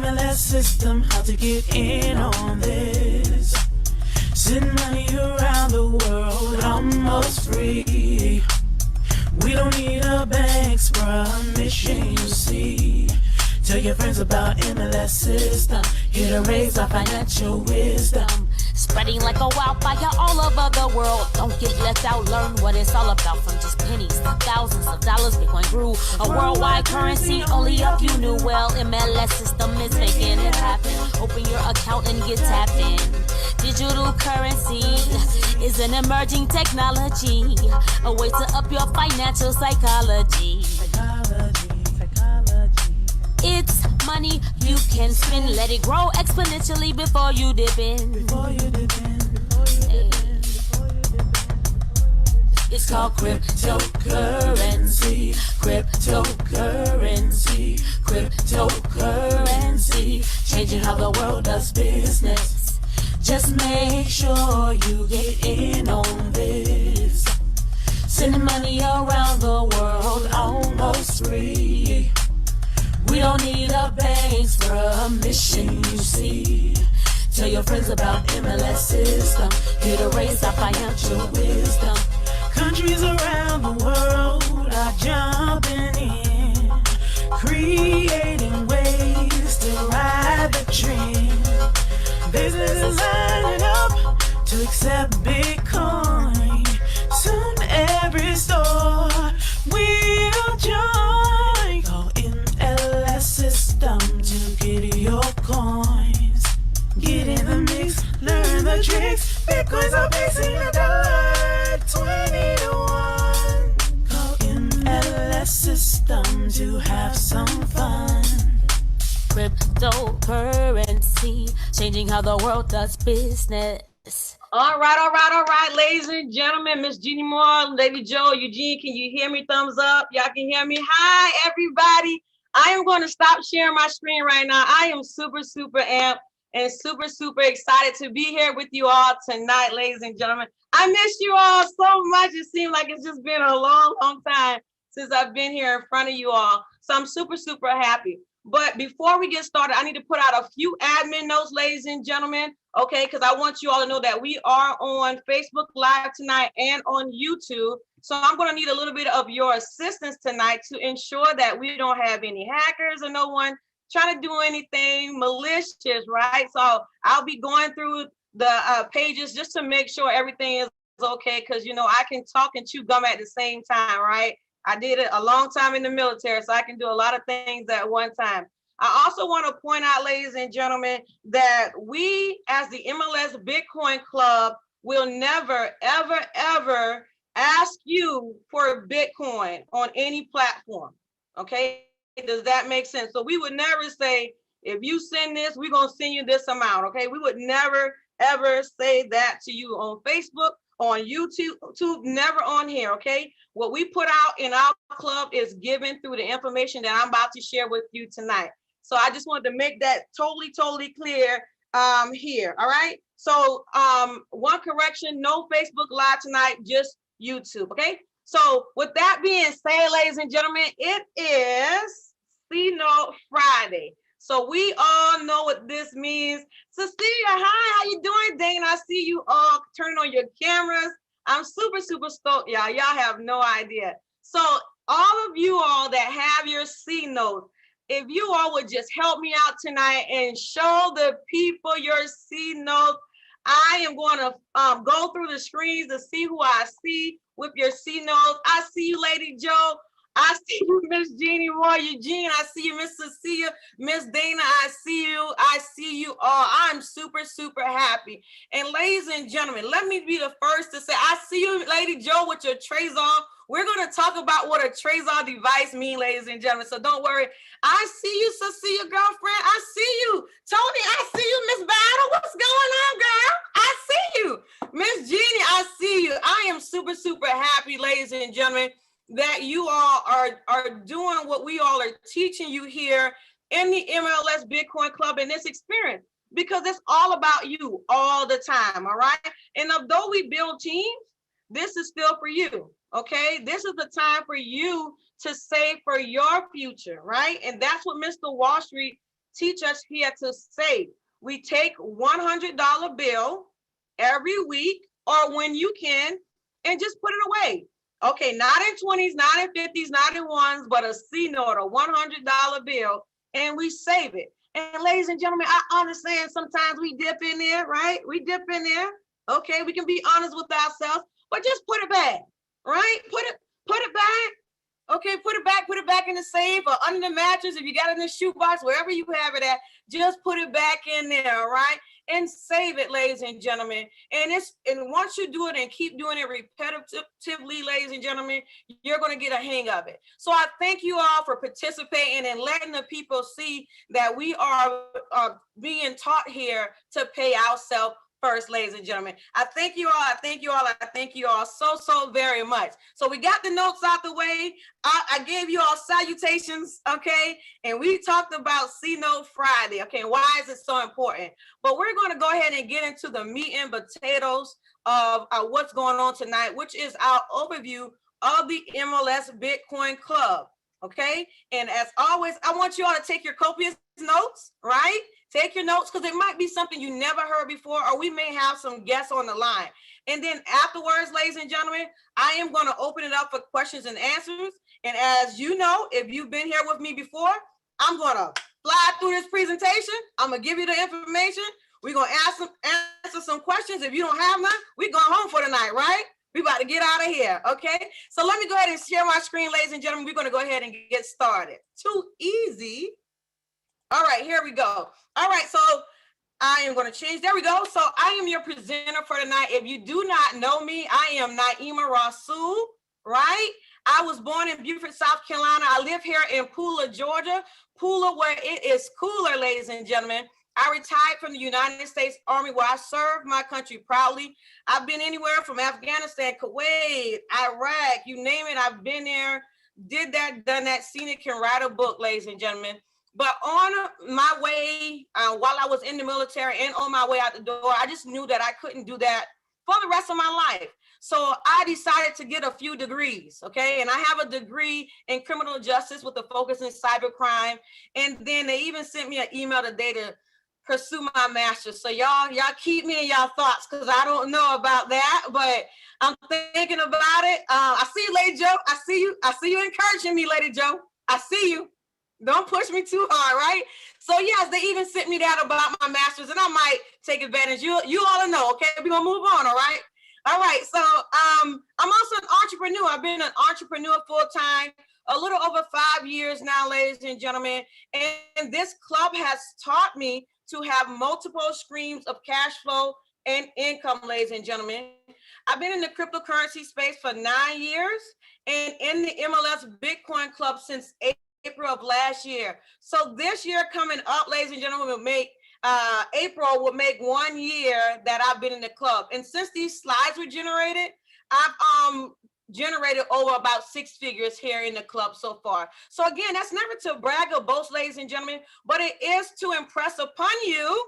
MLS system, how to get in on this. Send money around the world almost free. We don't need a bank's permission, you see. Tell your friends about MLS system. Here to raise our financial wisdom. Spreading like a wildfire all over the world. Don't get left out, learn what it's all about. From just pennies to thousands of dollars, Bitcoin grew a worldwide currency. Only a few knew well. MLS system is making it happen. Open your account and get tapped in. Digital currency is an emerging technology, a way to up your financial psychology. It's money you can spend. Let it grow exponentially before you dip in. It's called cryptocurrency. Cryptocurrency. Cryptocurrency. Changing how the world does business. Just make sure you get in on this. Sending money around the world almost free. We don't need a bank's permission, you see. Tell your friends about MLS system. Here to raise our financial wisdom. Countries around the world are jumping in, creating ways to ride the trend. Businesses lining up to accept Bitcoin. Soon every store will join. Call MLS system to get your coins. Get in the mix, learn the tricks. Bitcoins are facing $1.20 to 1. Call MLS system to have some fun. Cryptocurrency, changing how the world does business. All right, ladies and gentlemen, Miss Jeannie Moore, Lady Joe, Eugene, can you hear me? Thumbs up. Y'all can hear me. Hi, everybody. I am going to stop sharing my screen right now. I am super amped and super excited to be here with you all tonight, ladies and gentlemen. I miss you all so much. It seems like it's just been a long time since I've been here in front of you all. So I'm super happy. But before we get started, I need to put out a few admin notes, ladies and gentlemen, okay? Because I want you all to know that we are on Facebook Live tonight and on YouTube. So I'm going to need a little bit of your assistance tonight to ensure that we don't have any hackers or no one trying to do anything malicious, right? So I'll be going through the pages just to make sure everything is okay, because, you know, I can talk and chew gum at the same time, right? I did it a long time in the military, so I can do a lot of things at one time. I also want to point out, ladies and gentlemen, that we as the MLS Bitcoin Club will never, ever ask you for Bitcoin on any platform, okay? Does that make sense? So we would never say, if you send this, we're going to send you this amount, okay? We would never, ever say that to you on Facebook, on YouTube, never on here, okay? What we put out in our club is given through the information that I'm about to share with you tonight. So I just wanted to make that totally clear here, all right? So one correction, no Facebook Live tonight, just YouTube, okay? So with that being said, ladies and gentlemen, it is C-Note Friday. So we all know what this means. Cecilia, hi, how you doing, Dana? I see you all turning on your cameras. I'm super stoked, y'all. Y'all have no idea. So all of you all that have your C-Notes, if you all would just help me out tonight and show the people your C-Notes. I am going to go through the screens to see who I see with your C-Notes. I see you, Lady Joe. I see you, Miss Jeannie Moore, Eugene. I see you, Miss Cecilia, Miss Dana. I see you. I see you all. I'm super happy. And ladies and gentlemen, let me be the first to say, I see you, Lady Joe, with your Trezor. We're going to talk about what a Trezor device means, ladies and gentlemen. So don't worry. I see you, Cecilia, girlfriend. I see you. Tony, I see you, Miss Battle. What's going on, girl? I see you. Miss Jeannie, I see you. I am super happy, ladies and gentlemen, that you all are doing what we all are teaching you here in the MLS Bitcoin Club in this experience, because it's all about you all the time, all right? And although we build teams, this is still for you, okay? This is the time for you to save for your future, right? And that's what Mr. Wall Street teach us here to save. We take $100 bill every week or when you can and just put it away. Okay, not in 20s, not in 50s, not in ones, but a C note, a $100 bill, and we save it. And ladies and gentlemen, I understand sometimes we dip in there, right? We dip in there. Okay, we can be honest with ourselves, but just put it back, right? Put it back. Okay, put it back in the safe or under the mattress. If you got it in the shoebox, wherever you have it at, just put it back in there, right? And save it, ladies and gentlemen. And once you do it and keep doing it repetitively, ladies and gentlemen, you're going to get a hang of it. So I thank you all for participating and letting the people see that we are being taught here to pay ourselves first, ladies and gentlemen. I thank you all. I thank you all. I thank you all so very much. So we got the notes out the way. I gave you all salutations, okay? And we talked about C-Note Friday, okay? Why is it so important? But we're going to go ahead and get into the meat and potatoes of what's going on tonight, which is our overview of the MLS Bitcoin Club, okay? And as always, I want you all to take your copious notes, right? Take your notes because it might be something you never heard before, or we may have some guests on the line. And then afterwards, ladies and gentlemen, I am going to open it up for questions and answers. And as you know, if you've been here with me before, I'm going to fly through this presentation. I'm going to give you the information. We're going to answer some questions. If you don't have none, we're going home for the night, right? We about to get out of here, okay? So let me go ahead and share my screen, ladies and gentlemen. We're going to go ahead and get started. Too easy. All right, here we go. All right, so I am going to change. There we go. So I am your presenter for tonight. If you do not know me, I am Naima Rasool, right? I was born in Beaufort, South Carolina. I live here in Pooler, Georgia. Pooler, where it is cooler, ladies and gentlemen. I retired from the United States Army, where I served my country proudly. I've been anywhere from Afghanistan, Kuwait, Iraq, you name it. I've been there, did that, done that, seen it, can write a book, ladies and gentlemen. But on my way, while I was in the military and on my way out the door, I just knew that I couldn't do that for the rest of my life. So I decided to get a few degrees, okay? And I have a degree in criminal justice with a focus in cybercrime. And then they even sent me an email today to pursue my master's. So y'all keep me in y'all thoughts because I don't know about that, but I'm thinking about it. I see you, Lady Joe. I see you encouraging me, Lady Joe. I see you. Don't push me too hard, right? So yes, they even sent me that about my master's, and I might take advantage. You all know, okay? We're gonna move on, all right? All right, so I'm also an entrepreneur. I've been an entrepreneur full-time, a little over 5 years now, ladies and gentlemen. And this club has taught me to have multiple streams of cash flow and income, ladies and gentlemen. I've been in the cryptocurrency space for 9 years and in the MLS Bitcoin Club since April of last year. So this year coming up, ladies and gentlemen, will make April will make 1 year that I've been in the club. And since these slides were generated, I've generated over about 6 figures here in the club so far. So again, that's never to brag or boast, ladies and gentlemen, but it is to impress upon you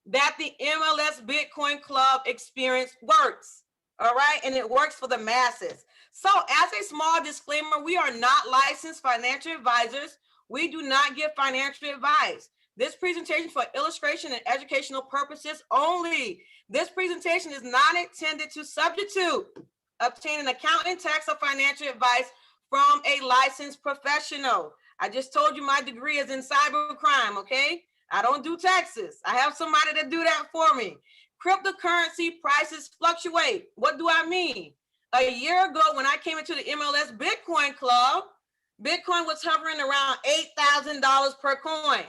that the MLS Bitcoin Club experience works. All right, and it works for the masses. So as a small disclaimer, we are not licensed financial advisors. We do not give financial advice. This presentation is for illustration and educational purposes only. This presentation is not intended to substitute obtaining accounting, tax, or financial advice from a licensed professional. I just told you my degree is in cybercrime, okay? I don't do taxes. I have somebody to do that for me. Cryptocurrency prices fluctuate. What do I mean? A year ago, when I came into the MLS Bitcoin Club, Bitcoin was hovering around $8,000 per coin.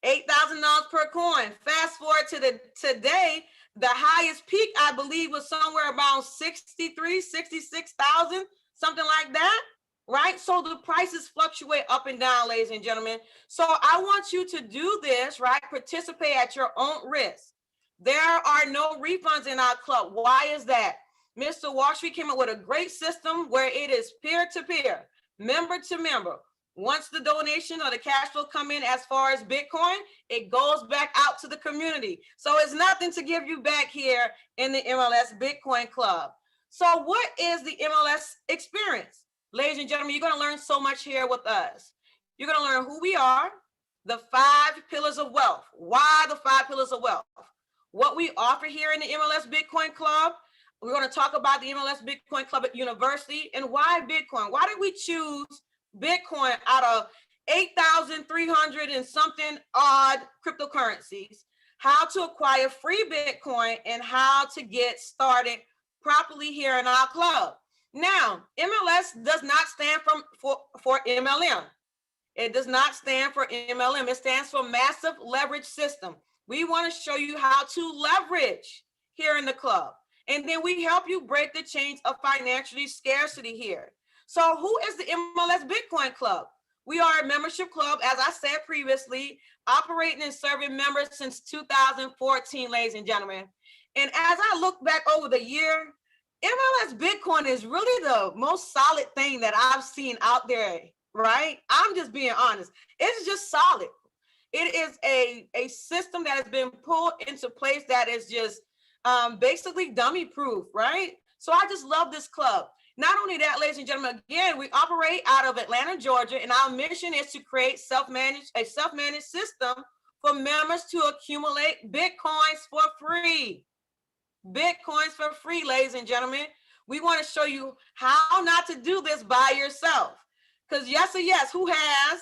$8,000 per coin. Fast forward to today, the highest peak, I believe, was somewhere around 63, 66,000, something like that, right? So the prices fluctuate up and down, ladies and gentlemen. So I want you to do this, right? Participate at your own risk. There are no refunds in our club. Why is that? Mr. Wall Street came up with a great system where it is peer-to-peer, member to member. Once the donation or the cash flow come in as far as Bitcoin, it goes back out to the community. So it's nothing to give you back here in the MLS Bitcoin Club. So what is the MLS experience? Ladies and gentlemen, you're going to learn so much here with us. You're going to learn who we are, the 5 pillars of wealth. Why the 5 pillars of wealth? What we offer here in the MLS Bitcoin Club, we're going to talk about the MLS Bitcoin Club at University and why Bitcoin. Why did we choose Bitcoin out of 8,300 and something odd cryptocurrencies? How to acquire free Bitcoin and how to get started properly here in our club. Now, MLS does not stand for MLM. It does not stand for MLM. It stands for Massive Leverage System. We want to show you how to leverage here in the club. And then we help you break the chains of financial scarcity here. So who is the MLS Bitcoin Club? We are a membership club, as I said previously, operating and serving members since 2014, ladies and gentlemen. And as I look back over the year, MLS Bitcoin is really the most solid thing that I've seen out there, right? I'm just being honest. It's just solid. It is a system that has been pulled into place that is just basically dummy proof, right? So I just love this club. Not only that, ladies and gentlemen, again, we operate out of Atlanta, Georgia, and our mission is to create a self-managed system for members to accumulate Bitcoins for free. Bitcoins for free, ladies and gentlemen. We want to show you how not to do this by yourself. Because yes, who has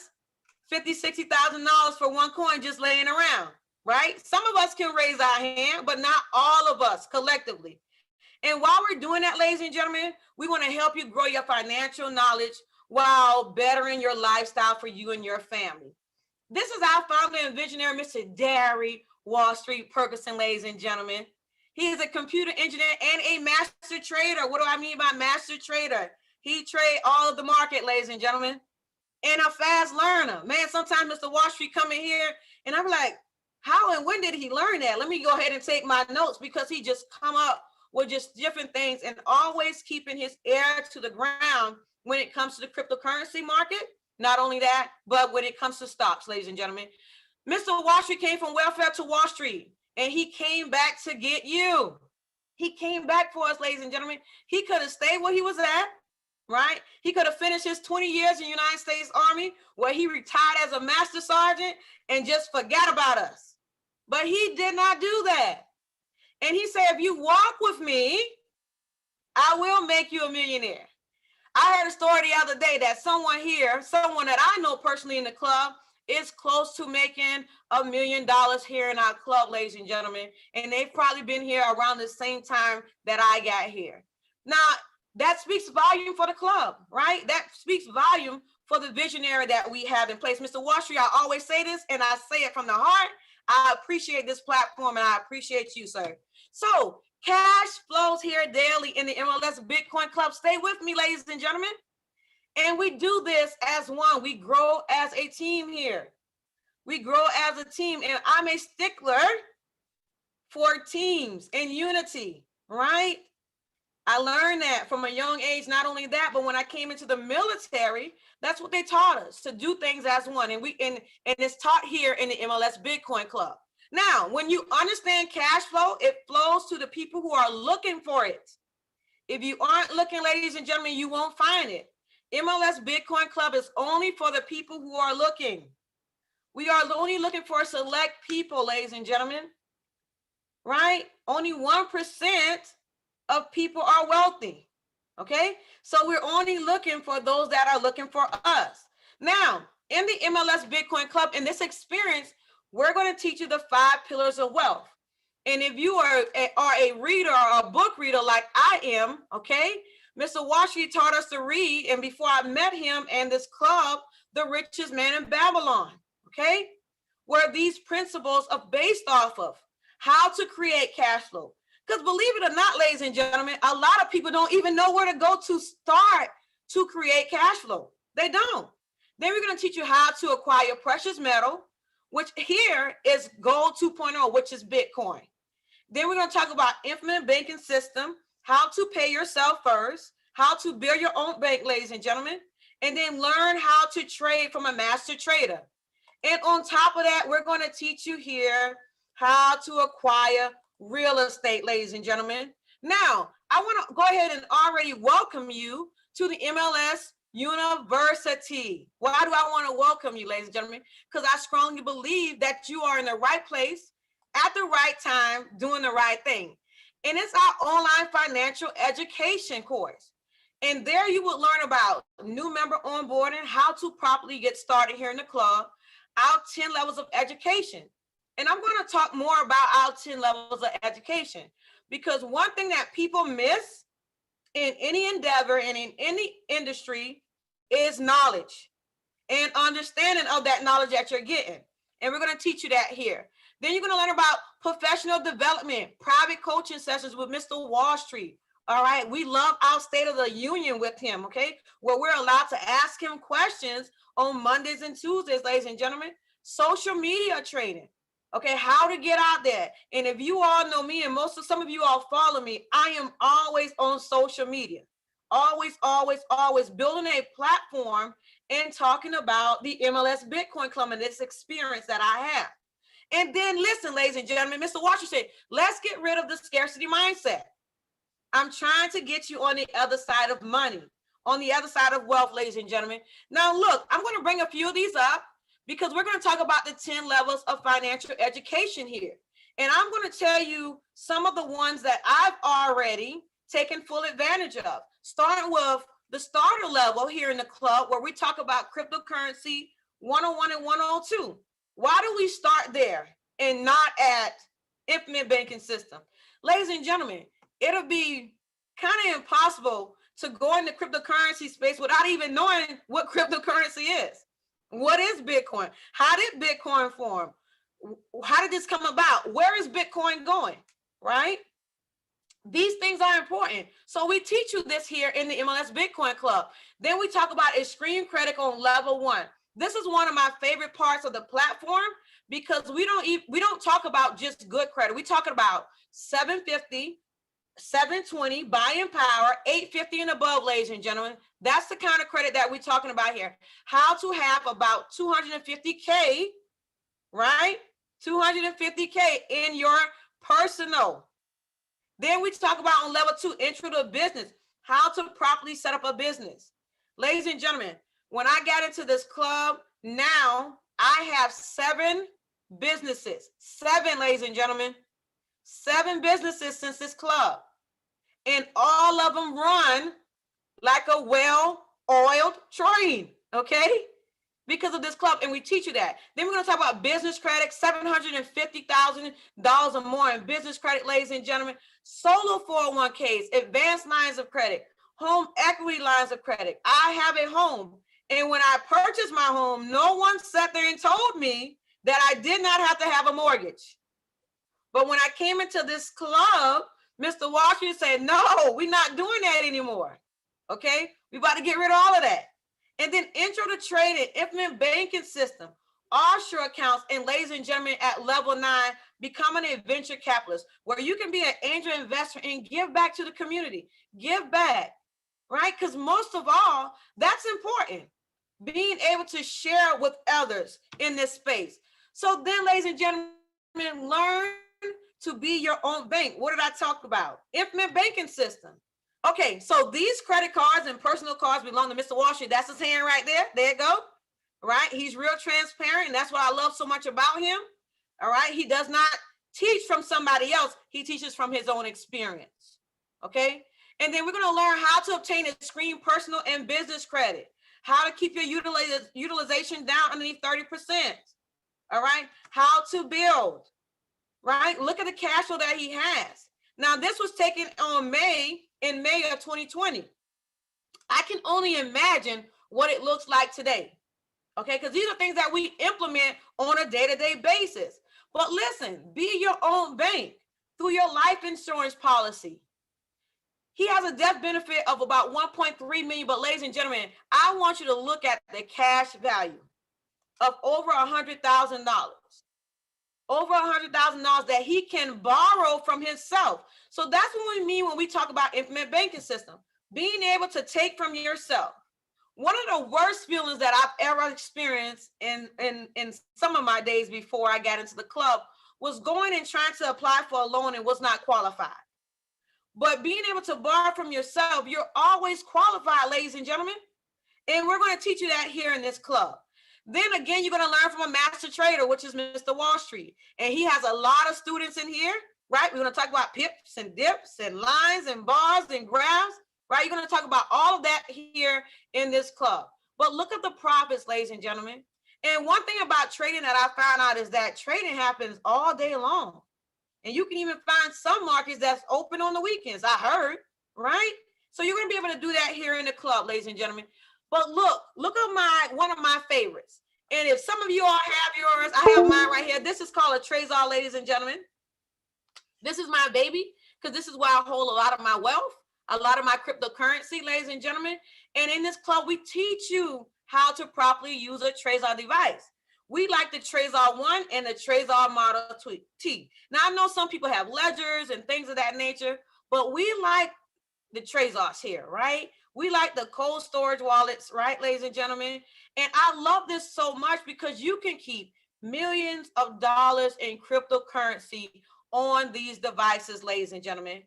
$50,000, $60,000 for one coin just laying around, right? Some of us can raise our hand, but not all of us collectively. And while we're doing that, ladies and gentlemen, we want to help you grow your financial knowledge while bettering your lifestyle for you and your family. This is our founder and visionary, Mr. Derry Wall Street Perkinson, ladies and gentlemen. He is a computer engineer and a master trader. What do I mean by master trader? He trades all of the market, ladies and gentlemen, and a fast learner. Man, sometimes Mr. Wall Street come in here and I'm like, how and when did he learn that? Let me go ahead and take my notes, because he just come up with just different things and always keeping his ear to the ground when it comes to the cryptocurrency market. Not only that, but when it comes to stocks, ladies and gentlemen. Mr. Wall Street came from welfare to Wall Street, and he came back to get you. He came back for us, ladies and gentlemen. He could have stayed where he was at, right? He could have finished his 20 years in the United States Army, where he retired as a master sergeant and just forgot about us. But he did not do that. And he said, if you walk with me, I will make you a millionaire. I heard a story the other day that someone that I know personally in the club, is close to making $1 million here in our club, ladies and gentlemen. And they've probably been here around the same time that I got here. Now, that speaks volume for the club, right? That speaks volume for the visionary that we have in place. Mr. Wall Street, I always say this, and I say it from the heart. I appreciate this platform, and I appreciate you, sir. So cash flows here daily in the MLS Bitcoin Club. Stay with me, ladies and gentlemen. And we do this as one. We grow as a team here. We grow as a team. And I'm a stickler for teams and unity, right? I learned that from a young age. Not only that, but when I came into the military, that's what they taught us, to do things as one. And it's taught here in the MLS Bitcoin Club. Now, when you understand cash flow, it flows to the people who are looking for it. If you aren't looking, ladies and gentlemen, you won't find it. MLS Bitcoin Club is only for the people who are looking. We are only looking for select people, ladies and gentlemen, right? Only 1% of people are wealthy, okay? So we're only looking for those that are looking for us. Now, in the MLS Bitcoin Club, in this experience, we're going to teach you the 5 pillars of wealth. And if you are a reader or a book reader like I am, okay, Mr. Wall Street taught us to read, and before I met him and this club, The Richest Man in Babylon, okay, where these principles are based off of how to create cash flow. Because believe it or not, ladies and gentlemen, a lot of people don't even know where to go to start to create cash flow. They don't. Then we're going to teach you how to acquire precious metal, which here is gold 2.0, which is Bitcoin. Then we're going to talk about infinite banking system, how to pay yourself first, how to build your own bank, ladies and gentlemen, and then learn how to trade from a master trader. And on top of that, we're going to teach you here how to acquire real estate, ladies and gentlemen. Now, I want to go ahead and already welcome you to the MLS University. Why do I want to welcome you, ladies and gentlemen? Because I strongly believe that you are in the right place at the right time, doing the right thing. And it's our online financial education course. And there you will learn about new member onboarding, how to properly get started here in the club, our 10 levels of education. And I'm going to talk more about our 10 levels of education, because one thing that people miss in any endeavor and in any industry is knowledge and understanding of that knowledge that you're getting. And we're going to teach you that here. Then you're going to learn about professional development, private coaching sessions with Mr. Wall Street. All right. We love our State of the Union with him. Okay. Where we're allowed to ask him questions on Mondays and Tuesdays, ladies and gentlemen. Social media training. Okay. How to get out there. And if you all know me, and some of you all follow me, I am always on social media. Always, always, always building a platform and talking about the MLS Bitcoin Club and this experience that I have. And then listen, ladies and gentlemen, Mr. Washington said, let's get rid of the scarcity mindset. I'm trying to get you on the other side of money, on the other side of wealth, ladies and gentlemen. Now, look, I'm going to bring a few of these up because we're going to talk about the 10 levels of financial education here. And I'm going to tell you some of the ones that I've already taken full advantage of, starting with the starter level here in the club, where we talk about cryptocurrency 101 and 102. Why do we start there and not at infinite banking system? Ladies and gentlemen, it'll be kind of impossible to go in the cryptocurrency space without even knowing what cryptocurrency is. What is Bitcoin? How did Bitcoin form? How did this come about? Where is Bitcoin going? Right? These things are important. So we teach you this here in the MLS Bitcoin Club. Then we talk about extreme credit on level 1. This is one of my favorite parts of the platform, because we don't talk about just good credit. We talk about 750, 720 buying power, 850 and above, ladies and gentlemen. That's the kind of credit that we're talking about here. How to have about 250K, right? 250K in your personal. Then we talk about on level 2, intro to business, how to properly set up a business. Ladies and gentlemen, when I got into this club, now I have 7 businesses. 7, ladies and gentlemen. 7 businesses since this club. And all of them run like a well-oiled train, okay? Because of this club, and we teach you that. Then we're going to talk about business credit, $750,000 or more in business credit, ladies and gentlemen. Solo 401ks, advanced lines of credit, home equity lines of credit. I have a home. And when I purchased my home, no one sat there and told me that I did not have to have a mortgage. But when I came into this club, Mr. Washington said, no, we're not doing that anymore. Okay, we about to get rid of all of that. And then intro to trading, infinite banking system, offshore accounts, and ladies and gentlemen, at level 9, becoming a venture capitalist, where you can be an angel investor and give back to the community. Give back, right? Because most of all, that's important. Being able to share with others in this space. So then, ladies and gentlemen, learn to be your own bank. What did I talk about? Infinite banking system. Okay, so these credit cards and personal cards belong to Mr. Wall Street. That's his hand right there. There you go. Right? He's real transparent, and that's what I love so much about him. All right? He does not teach from somebody else. He teaches from his own experience. Okay? And then we're going to learn how to obtain extreme personal and business credit. How to keep your utilization down underneath 30%. All right? How to build. Right? Look at the cash flow that he has. Now, this was taken on in May of 2020. I can only imagine what it looks like today. Okay? Because these are things that we implement on a day-to-day basis. But listen, be your own bank through your life insurance policy. He has a death benefit of about 1.3 million, but ladies and gentlemen, I want you to look at the cash value of over $100,000. Over $100,000 that he can borrow from himself. So that's what we mean when we talk about infinite banking system. Being able to take from yourself. One of the worst feelings that I've ever experienced in some of my days before I got into the club was going and trying to apply for a loan and was not qualified. But being able to borrow from yourself, you're always qualified, ladies and gentlemen. And we're going to teach you that here in this club. Then again, you're going to learn from a master trader, which is Mr. Wall Street. And he has a lot of students in here, right? We're going to talk about pips and dips and lines and bars and graphs, right? You're going to talk about all of that here in this club. But look at the profits, ladies and gentlemen. And one thing about trading that I found out is that trading happens all day long. And you can even find some markets that's open on the weekends, I heard, right? So you're going to be able to do that here in the club, ladies and gentlemen. But look at one of my favorites. And if some of you all have yours, I have mine right here. This is called a Trezor, ladies and gentlemen. This is my baby, because this is where I hold a lot of my wealth, a lot of my cryptocurrency, ladies and gentlemen. And in this club, we teach you how to properly use a Trezor device. We like the Trezor 1 and the Trezor Model T. Now, I know some people have ledgers and things of that nature, but we like the Trezors here, right? We like the cold storage wallets, right, ladies and gentlemen? And I love this so much because you can keep millions of dollars in cryptocurrency on these devices, ladies and gentlemen.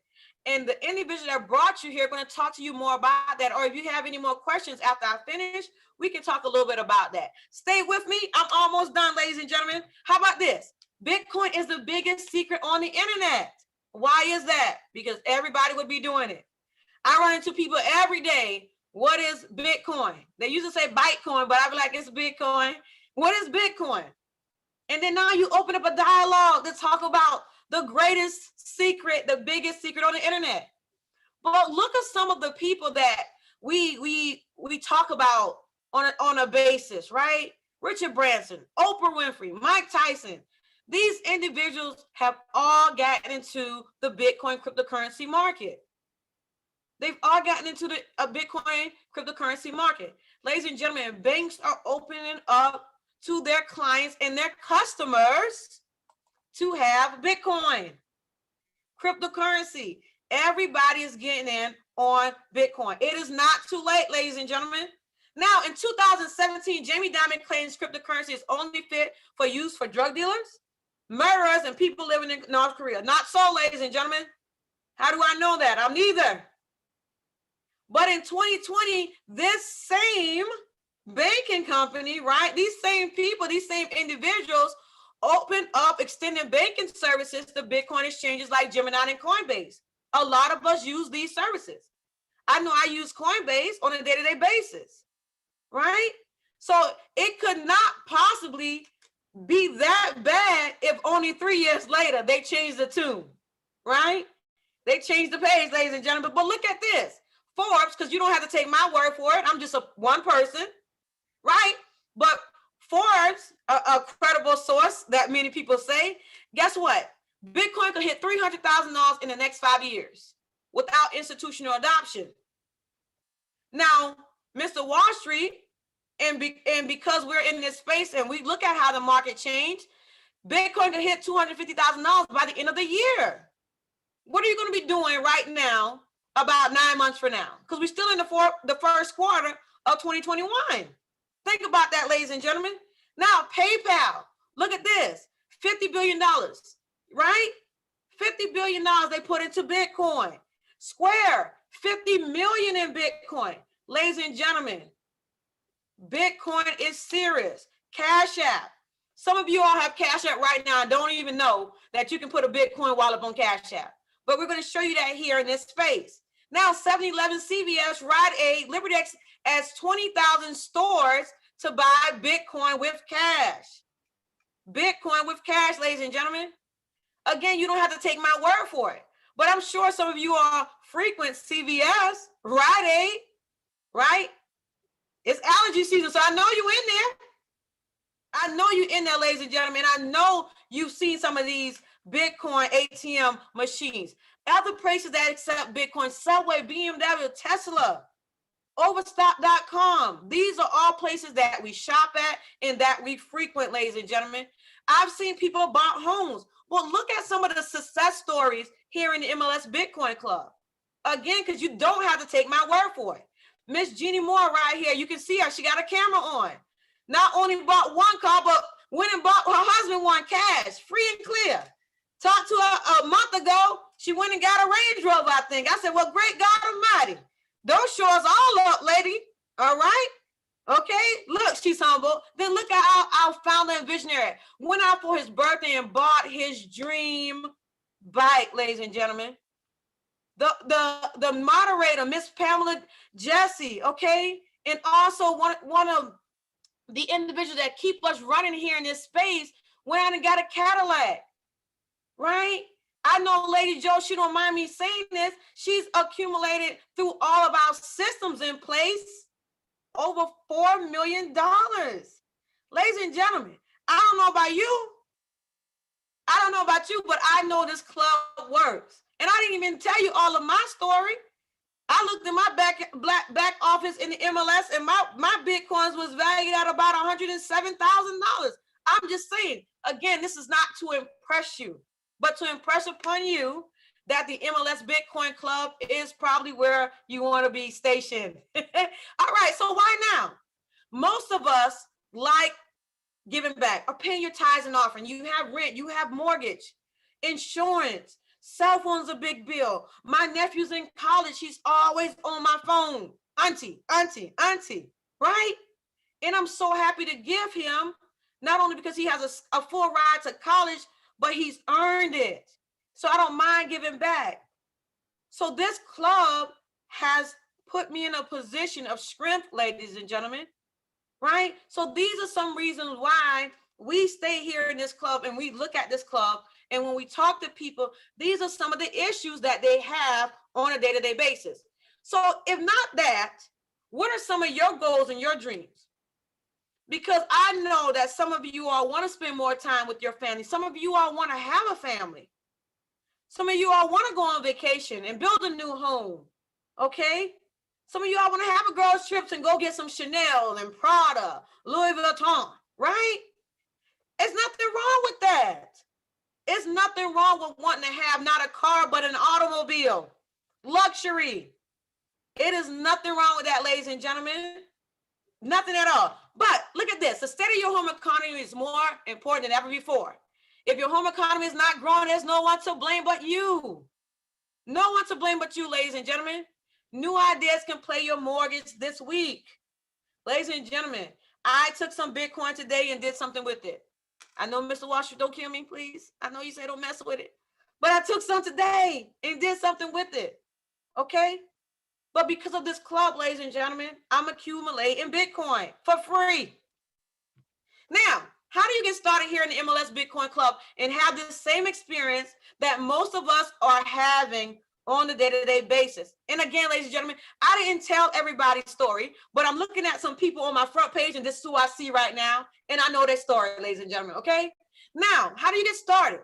And the individual that brought you here are going to talk to you more about that. Or if you have any more questions after I finish, we can talk a little bit about that. Stay with me. I'm almost done, ladies and gentlemen. How about this? Bitcoin is the biggest secret on the internet. Why is that? Because everybody would be doing it. I run into people every day. What is Bitcoin? They used to say Bitcoin, but I be like, it's Bitcoin. What is Bitcoin? And then now you open up a dialogue to talk about the greatest secret, the biggest secret on the internet. But look at some of the people that we talk about on a basis, right? Richard Branson, Oprah Winfrey, Mike Tyson. These individuals have all gotten into the Bitcoin cryptocurrency market. They've all gotten into the Bitcoin cryptocurrency market. Ladies and gentlemen, banks are opening up to their clients and their customers to have Bitcoin, cryptocurrency. Everybody is getting in on Bitcoin. It is not too late, ladies and gentlemen. Now, in 2017, Jamie Dimon claims cryptocurrency is only fit for use for drug dealers, murderers, and people living in North Korea. Not so, ladies and gentlemen. How do I know that? I'm neither. But in 2020, this same banking company, right? These same people, these same individuals opened up extended banking services to Bitcoin exchanges like Gemini and Coinbase. A lot of us use these services. I know I use Coinbase on a day-to-day basis, right? So it could not possibly be that bad if only 3 years later they changed the tune, right? They changed the page, ladies and gentlemen. But look at this. Forbes, because you don't have to take my word for it. I'm just one person, right? But Forbes, a credible source that many people say, guess what? Bitcoin could hit $300,000 in the next 5 years without institutional adoption. Now, Mr. Wall Street, and because we're in this space and we look at how the market changed, Bitcoin could hit $250,000 by the end of the year. What are you going to be doing right now about 9 months from now? Because we're still in the first quarter of 2021. Think about that, ladies and gentlemen. Now, PayPal, look at this, $50 billion, right? $50 billion they put into Bitcoin. Square, 50 million in Bitcoin. Ladies and gentlemen, Bitcoin is serious. Cash App. Some of you all have Cash App right now and don't even know that you can put a Bitcoin wallet on Cash App. But we're going to show you that here in this space. Now, 7-Eleven, CVS, Rite Aid, LibertyX has 20,000 stores to buy Bitcoin with cash. Bitcoin with cash, ladies and gentlemen. Again, you don't have to take my word for it. But I'm sure some of you all frequent CVS, Rite Aid, right? It's allergy season, so I know you in there. I know you in there, ladies and gentlemen. I know you've seen some of these Bitcoin ATM machines. Other places that accept Bitcoin, Subway, BMW, Tesla, Overstock.com. These are all places that we shop at and that we frequent, ladies and gentlemen. I've seen people bought homes. Well, look at some of the success stories here in the MLS Bitcoin Club. Again, because you don't have to take my word for it. Miss Jeannie Moore right here, you can see her. She got a camera on. Not only bought one car, but went and bought her husband one cash, free and clear. Talked to her a month ago. She went and got a Range Rover, I think. I said, well, great God Almighty. Don't show us all up, lady. All right? Okay, look, she's humble. Then look at our founder and visionary went out for his birthday and bought his dream bike, ladies and gentlemen. The moderator, Miss Pamela Jesse, okay, and also one of the individuals that keep us running here in this space went out and got a Cadillac, right? I know Lady Joe, she don't mind me saying this. She's accumulated through all of our systems in place over $4 million. Ladies and gentlemen, I don't know about you. I don't know about you, but I know this club works. And I didn't even tell you all of my story. I looked in my back office in the MLS, and my Bitcoins was valued at about $107,000. I'm just saying, again, this is not to impress you, but to impress upon you that the MLS Bitcoin Club is probably where you want to be stationed. All right, so why now? Most of us like giving back or paying your tithes and offering. You have rent, you have mortgage, insurance, cell phone's a big bill. My nephew's in college, he's always on my phone. Auntie, right? And I'm so happy to give him, not only because he has a full ride to college, but he's earned it. So I don't mind giving back. So this club has put me in a position of strength, ladies and gentlemen, right? So these are some reasons why we stay here in this club and we look at this club. And when we talk to people, these are some of the issues that they have on a day-to-day basis. So if not that, what are some of your goals and your dreams? Because I know that some of you all want to spend more time with your family. Some of you all want to have a family. Some of you all want to go on vacation and build a new home, okay? Some of you all want to have a girls' trips and go get some Chanel and Prada, Louis Vuitton, right? There's nothing wrong with that. It's nothing wrong with wanting to have not a car, but an automobile, luxury. It is nothing wrong with that, ladies and gentlemen. Nothing at all. But look at this. The state of your home economy is more important than ever before. If your home economy is not growing, there's no one to blame but you. No one to blame but you, ladies and gentlemen. New ideas can pay your mortgage this week. Ladies and gentlemen, I took some Bitcoin today and did something with it. I know, Mr. Washer, don't kill me, please. I know you say don't mess with it. But I took some today and did something with it. Okay? But because of this club, ladies and gentlemen, I'm accumulating Bitcoin for free. Now, how do you get started here in the MLS Bitcoin Club and have this same experience that most of us are having on a day-to-day basis? And again, ladies and gentlemen, I didn't tell everybody's story, but I'm looking at some people on my front page, and this is who I see right now, and I know their story, ladies and gentlemen, okay? Now, how do you get started?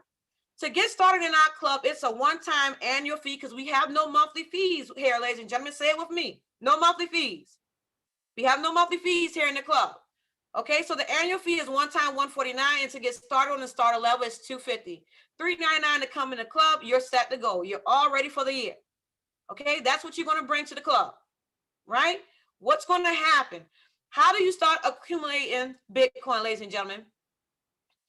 To get started in our club, it's a one-time annual fee because we have no monthly fees here, ladies and gentlemen. Say it with me. No monthly fees. We have no monthly fees here in the club. Okay, so the annual fee is one time $149, and to get started on the starter level is $250. $399 to come in the club. You're set to go. You're all ready for the year. Okay, that's what you're going to bring to the club, right? What's going to happen? How do you start accumulating Bitcoin, ladies and gentlemen?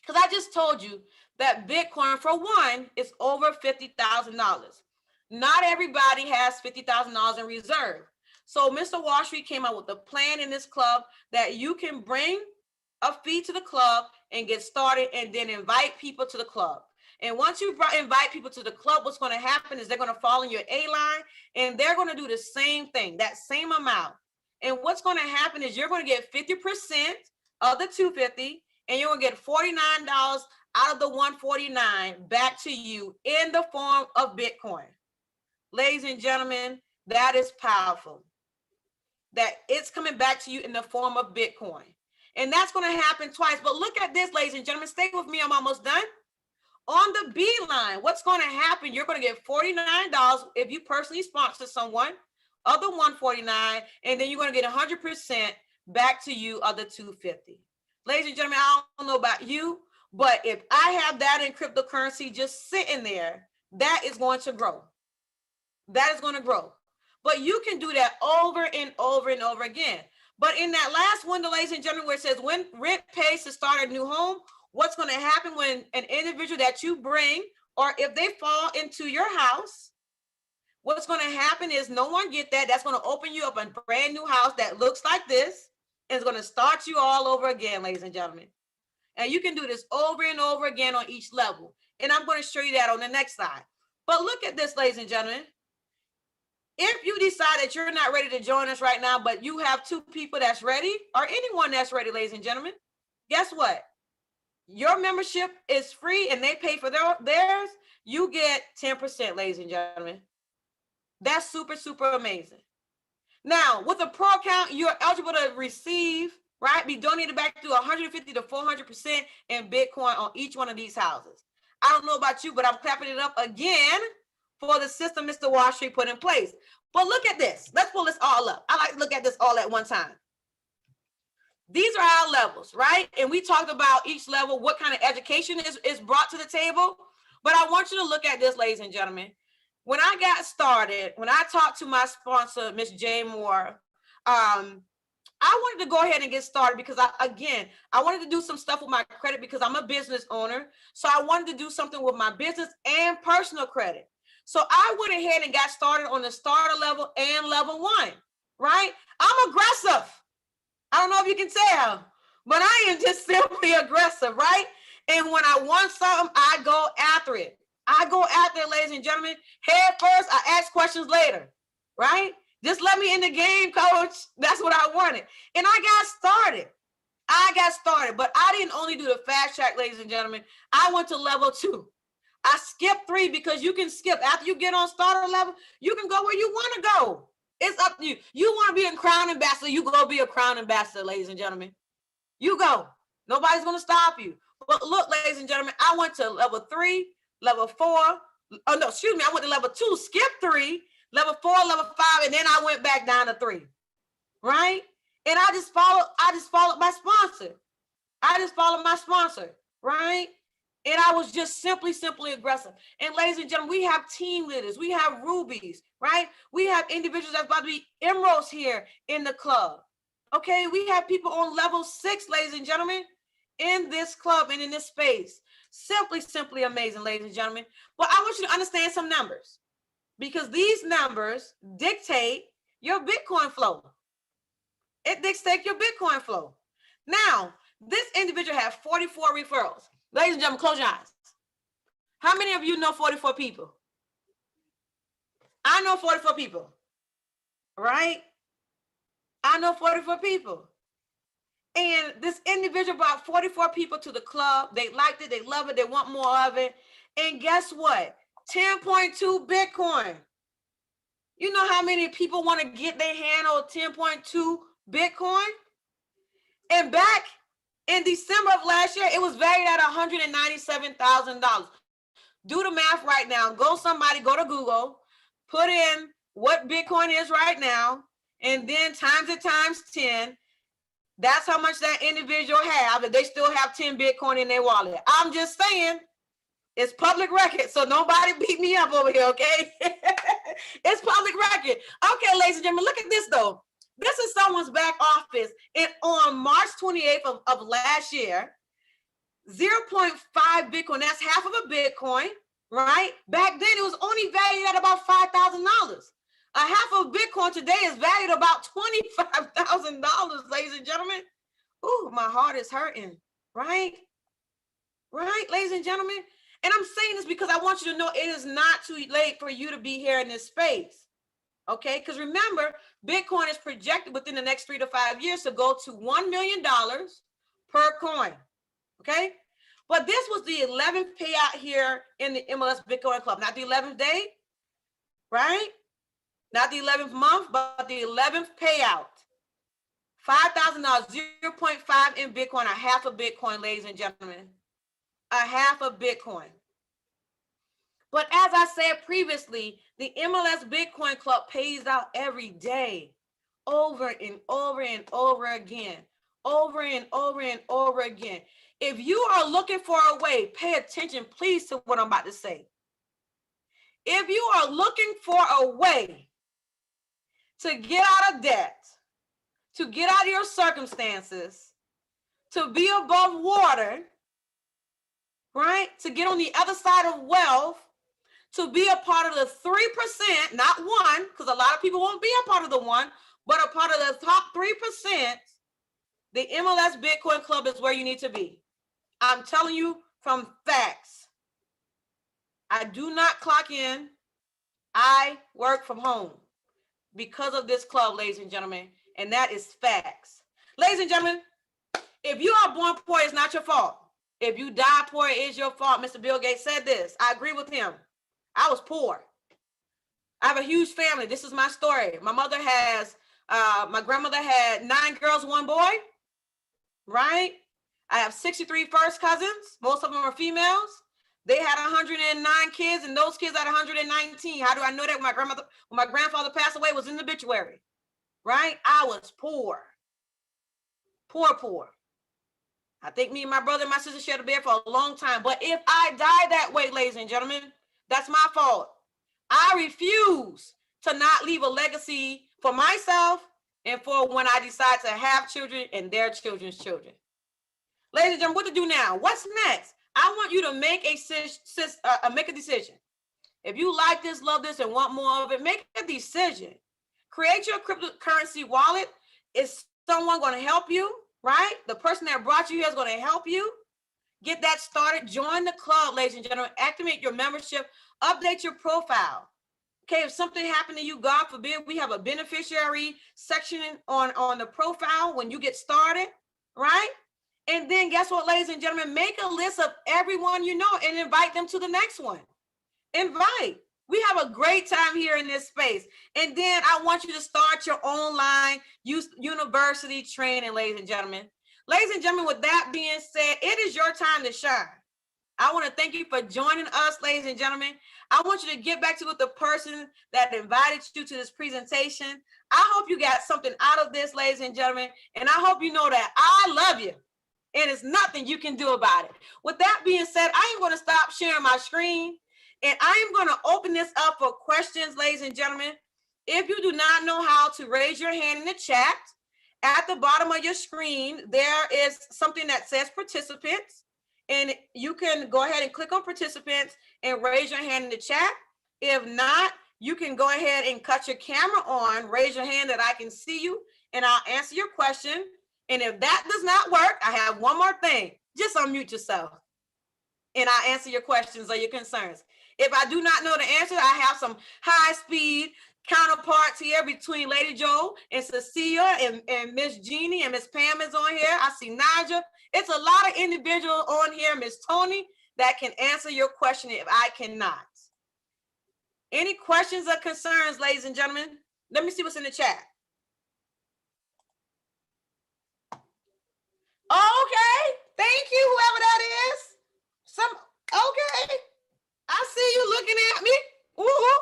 Because I just told you that Bitcoin, for one, is over $50,000. Not everybody has $50,000 in reserve. So Mr. Wall Street came out with a plan in this club that you can bring a fee to the club and get started and then invite people to the club. And once you invite people to the club, what's going to happen is they're going to fall in your A line and they're going to do the same thing, that same amount. And what's going to happen is you're going to get 50% of the $250 and you're going to get $49 out of the $149 back to you in the form of Bitcoin. Ladies and gentlemen, that is powerful. That it's coming back to you in the form of Bitcoin. And that's going to happen twice. But look at this, ladies and gentlemen. Stay with me. I'm almost done. On the B line, what's going to happen? You're going to get $49 if you personally sponsor someone of the $149, and then you're going to get 100% back to you of the $250. Ladies and gentlemen, I don't know about you, but if I have that in cryptocurrency just sitting there, that is going to grow. That is going to grow. But you can do that over and over and over again. But in that last window, ladies and gentlemen, where it says when rent pays to start a new home, what's going to happen when an individual that you bring, or if they fall into your house, what's going to happen is no one get that. That's going to open you up a brand new house that looks like this. It's going to start you all over again, ladies and gentlemen. And you can do this over and over again on each level. And I'm going to show you that on the next slide. But look at this, ladies and gentlemen. If you decide that you're not ready to join us right now, but you have 2 people that's ready, or anyone that's ready, ladies and gentlemen, guess what? Your membership is free and they pay for theirs. You get 10%, ladies and gentlemen. That's super, super amazing. Now, with a pro account, you're eligible to receive, right, be donated back to 150 to 400% in Bitcoin on each one of these houses. I don't know about you, but I'm clapping it up again for the system Mr. Wall Street put in place. But look at this. Let's pull this all up. I like to look at this all at one time. These are our levels, right? And we talked about each level, what kind of education is brought to the table. But I want you to look at this, ladies and gentlemen. When I got started, when I talked to my sponsor, Miss J. Moore, I wanted to go ahead and get started because I wanted to do some stuff with my credit because I'm a business owner. So I wanted to do something with my business and personal credit. So I went ahead and got started on the starter level and level 1, right? I'm aggressive. I don't know if you can tell, but I am just simply aggressive, right? And when I want something, I go after it. I go after it, ladies and gentlemen. Head first, I ask questions later, right? Just let me in the game, coach. That's what I wanted. And I got started, but I didn't only do the fast track, ladies and gentlemen. I went to level 2. I skipped 3 because you can skip. After you get on starter level, you can go where you want to go. It's up to you. You want to be a crown ambassador, you go be a crown ambassador, ladies and gentlemen. You go. Nobody's going to stop you. But look, ladies and gentlemen, I went to level 3, level 4. Oh, no, excuse me. I went to level 2, skipped 3, level 4, level 5, and then I went back down to 3, right? And I just followed my sponsor. Right? And I was just simply aggressive. And ladies and gentlemen, we have team leaders. We have rubies, right? We have individuals that's about to be emeralds here in the club. Okay, we have people on level 6, ladies and gentlemen, in this club and in this space. Simply amazing, ladies and gentlemen. But I want you to understand some numbers because these numbers dictate your Bitcoin flow. It dictates your Bitcoin flow. Now, this individual has 44 referrals. Ladies and gentlemen, close your eyes. How many of you know 44 people? I know 44 people, right? I know 44 people. And this individual brought 44 people to the club. They liked it. They love it. They want more of it. And guess what? 10.2 Bitcoin. You know how many people want to get their hand on 10.2 Bitcoin? And back in December of last year, it was valued at $197,000. Do the math right now. Go to Google, put in what Bitcoin is right now, and then times it times 10. That's how much that individual have. If they still have 10 Bitcoin in their wallet. I'm just saying, it's public record, so nobody beat me up over here, okay? It's public record. Okay, ladies and gentlemen, look at this though. This is someone's back office. And on March 28th of last year, 0.5 Bitcoin, that's half of a Bitcoin, right? Back then, it was only valued at about $5,000. A half of Bitcoin today is valued about $25,000, ladies and gentlemen. Ooh, my heart is hurting, right? Right, ladies and gentlemen? And I'm saying this because I want you to know it is not too late for you to be here in this space. Okay, because remember, Bitcoin is projected within the next 3 to 5 years to go to $1 million per coin. Okay, but this was the 11th payout here in the MLS Bitcoin Club, not the 11th day, right? Not the 11th month, but the 11th payout. $5,000, 0.5 in Bitcoin, a half a Bitcoin, ladies and gentlemen, a half a Bitcoin. But as I said previously, the MLS Bitcoin Club pays out every day, over and over and over again, over and over and over again. If you are looking for a way, pay attention, please, to what I'm about to say. If you are looking for a way to get out of debt, to get out of your circumstances, to be above water, right? To get on the other side of wealth, to be a part of the 3%, not 1, because a lot of people won't be a part of the 1, but a part of the top 3%, The MLS Bitcoin Club is where you need to be. I'm telling you from facts. I do not clock in. I work from home because of this club, ladies and gentlemen, and that is facts. Ladies and gentlemen, if you are born poor, it's not your fault. If you die poor, it is your fault. Mr. Bill Gates said this. I agree with him. I was poor. I have a huge family. This is my story. My mother has, my grandmother had 9 girls, 1 boy, right? I have 63 first cousins. Most of them are females. They had 109 kids, and those kids had 119. How do I know that? When my grandfather passed away, it was in the obituary, right? I was poor. Poor. I think me and my brother and my sister shared a bed for a long time. But if I die that way, ladies and gentlemen, that's my fault. I refuse to not leave a legacy for myself and for when I decide to have children and their children's children. Ladies and gentlemen, what to do now? What's next? I want you to make a decision. If you like this, love this, and want more of it, make a decision. Create your cryptocurrency wallet. Is someone going to help you, right? The person that brought you here is going to help you. Get that started. Join the club, ladies and gentlemen. Activate your membership. Update your profile. Okay, if something happened to you, God forbid, we have a beneficiary section on the profile when you get started, right? And then guess what, ladies and gentlemen? Make a list of everyone you know and invite them to the next one. Invite. We have a great time here in this space. And then I want you to start your online university training, ladies and gentlemen. Ladies and gentlemen, with that being said, it is your time to shine. I want to thank you for joining us, ladies and gentlemen. I want you to get back to with the person that invited you to this presentation. I hope you got something out of this, ladies and gentlemen. And I hope you know that I love you. And it's nothing you can do about it. With that being said, I am going to stop sharing my screen. And I am going to open this up for questions, ladies and gentlemen. If you do not know how to raise your hand in the chat, at the bottom of your screen, there is something that says participants. And you can go ahead and click on participants and raise your hand in the chat. If not, you can go ahead and cut your camera on, raise your hand that I can see you, and I'll answer your question. And if that does not work, I have one more thing. Just unmute yourself and I'll answer your questions or your concerns. If I do not know the answer, I have some high-speed counterparts here between Lady Joe and Cecilia and Miss Jeannie and Miss Pam is on here. I see Naja. It's a lot of individuals on here, Miss Tony, that can answer your question if I cannot. Any questions or concerns, ladies and gentlemen? Let me see what's in the chat. Okay, thank you, whoever that is. Okay, I see you looking at me. Ooh.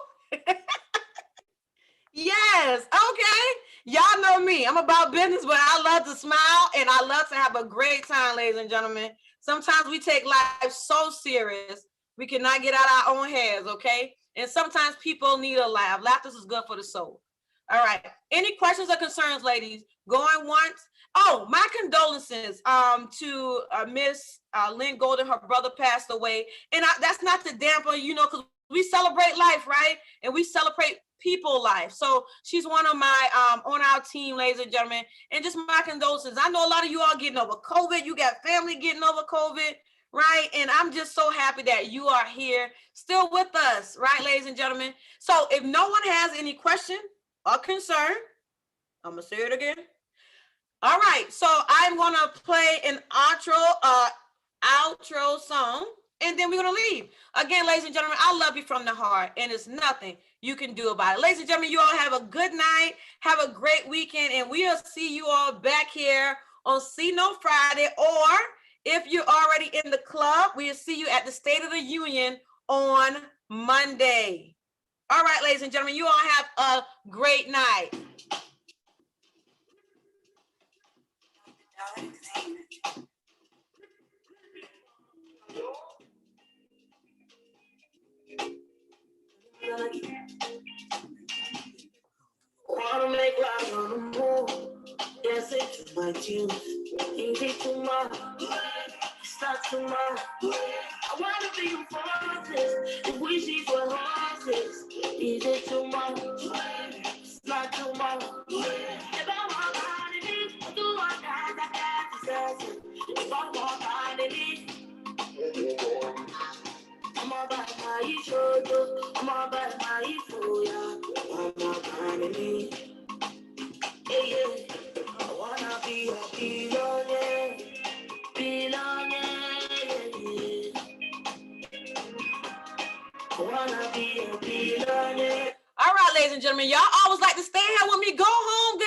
Yes, okay. Y'all know me. I'm about business, but I love to smile and I love to have a great time, ladies and gentlemen. Sometimes we take life so serious, we cannot get out our own heads, okay? And sometimes people need a laugh. Laughter is good for the soul. All right. Any questions or concerns, ladies? Going once? Oh, my condolences to Miss Lynn Golden. Her brother passed away. And that's not to dampen, because we celebrate life, right? And we celebrate people life. So she's one of my on our team, ladies and gentlemen. And just my condolences. I know a lot of you all getting over COVID. You got family getting over COVID, right? And I'm just so happy that you are here still with us, right, ladies and gentlemen? So if no one has any question or concern, I'm going to say it again. All right, so I'm going to play an outro song, and then we're going to leave. Again, ladies and gentlemen, I love you from the heart, and there's nothing you can do about it. Ladies and gentlemen, you all have a good night. Have a great weekend, and we'll see you all back here on See No Friday, or if you're already in the club, we'll see you at the State of the Union on Monday. All right, ladies and gentlemen, you all have a great night. Wanna make love on the move. Yes, it's my juice. Easy too much. It's not too much. I wanna be your forces. If we see for horses. Easy too much. It's not too much. If I want to do what I I wanna be a billionaire, billionaire. I wanna be a billionaire. All right, ladies and gentlemen, y'all always like to stay here with me. Go home,